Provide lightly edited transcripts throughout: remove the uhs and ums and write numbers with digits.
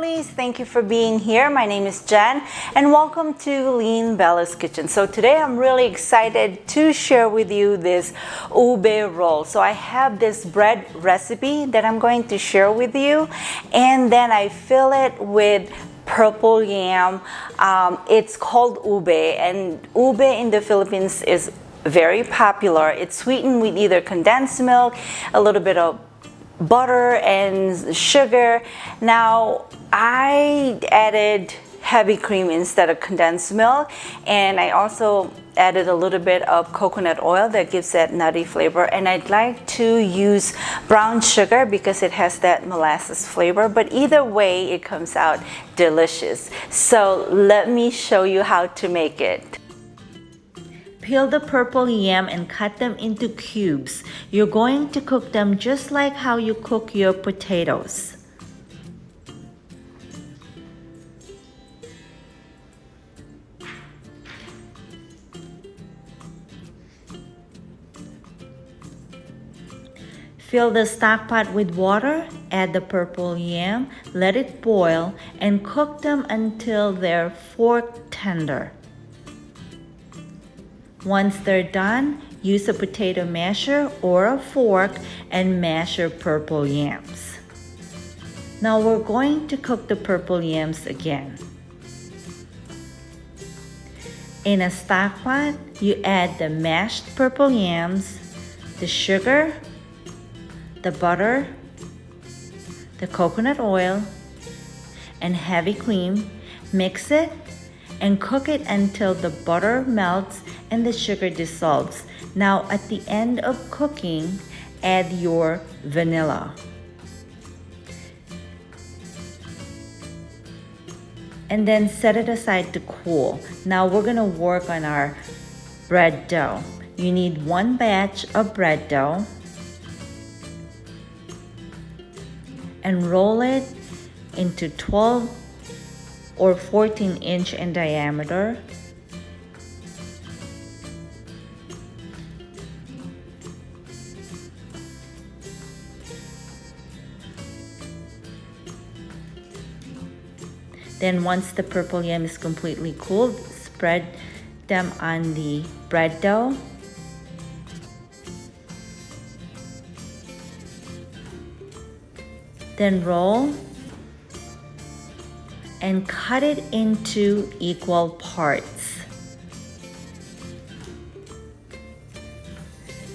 lovelies, thank you for being here. My name is Jen and welcome to Lean Bella's Kitchen. So today I'm really excited to share with you this ube roll. So I have this bread recipe that I'm going to share with you, and then I fill it with purple yam. It's called ube, and ube in the Philippines is very popular. It's sweetened with either condensed milk, a little bit of butter and sugar. Now I added heavy cream instead of condensed milk, and I also added a little bit of coconut oil that gives that nutty flavor, and I'd like to use brown sugar because it has that molasses flavor, but either way it comes out delicious. So let me show you how to make it. Peel the purple yam and cut them into cubes. You're going to cook them just like how you cook your potatoes. Fill the stock pot with water, add the purple yam, let it boil, and cook them until they're fork tender. Once they're done, use a potato masher or a fork and mash your purple yams. Now we're going to cook the purple yams again. In a stock pot, you add the mashed purple yams, the sugar, the butter, the coconut oil, and heavy cream. Mix it and cook it until the butter melts and the sugar dissolves. Now at the end of cooking, add your vanilla. And then set it aside to cool. Now we're gonna work on our bread dough. You need 1 batch of bread dough and roll it into 12 or 14-inch in diameter. Then once the purple yam is completely cooled, spread them on the bread dough. Then roll and cut it into equal parts.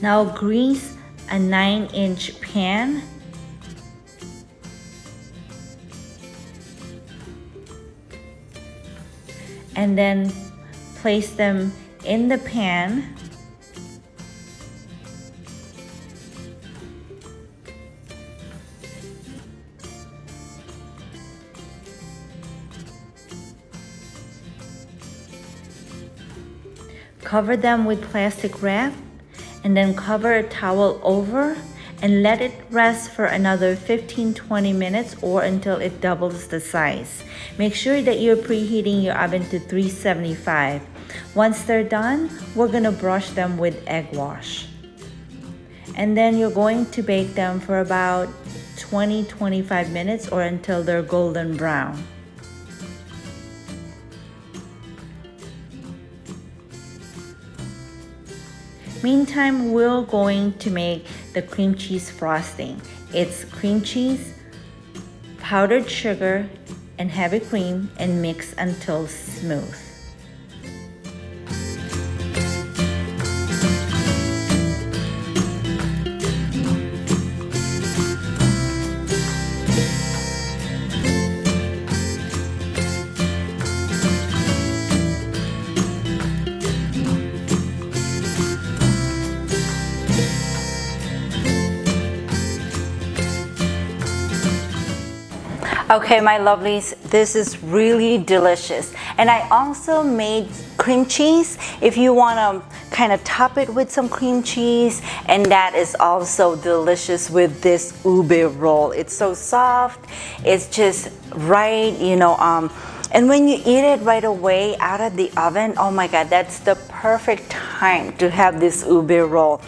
Now grease a 9-inch pan. And then place them in the pan. Cover them with plastic wrap and then cover a towel over and let it rest for another 15-20 minutes or until it doubles the size. Make sure that you're preheating your oven to 375. Once they're done, we're gonna brush them with egg wash. And then you're going to bake them for about 20-25 minutes or until they're golden brown. Meantime, we're going to make the cream cheese frosting. It's cream cheese, powdered sugar, and heavy cream, and mix until smooth. Okay, my lovelies, this is really delicious. And I also made cream cheese. If you want to kind of top it with some cream cheese, and that is also delicious with this ube roll. It's so soft, it's just right, and when you eat it right away out of the oven, oh my god, that's the perfect time to have this ube roll.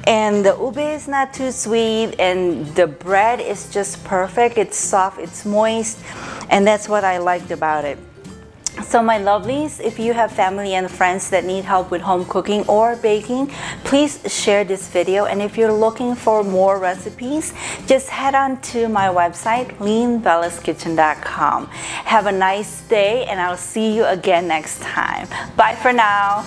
And the ube is not too sweet, and the bread is just perfect. It's soft, it's moist, and that's what I liked about it. So my lovelies, if you have family and friends that need help with home cooking or baking, please share this video. And if you're looking for more recipes, just head on to my website, leanbellaskitchen.com. Have a nice day, and I'll see you again next time. Bye for now.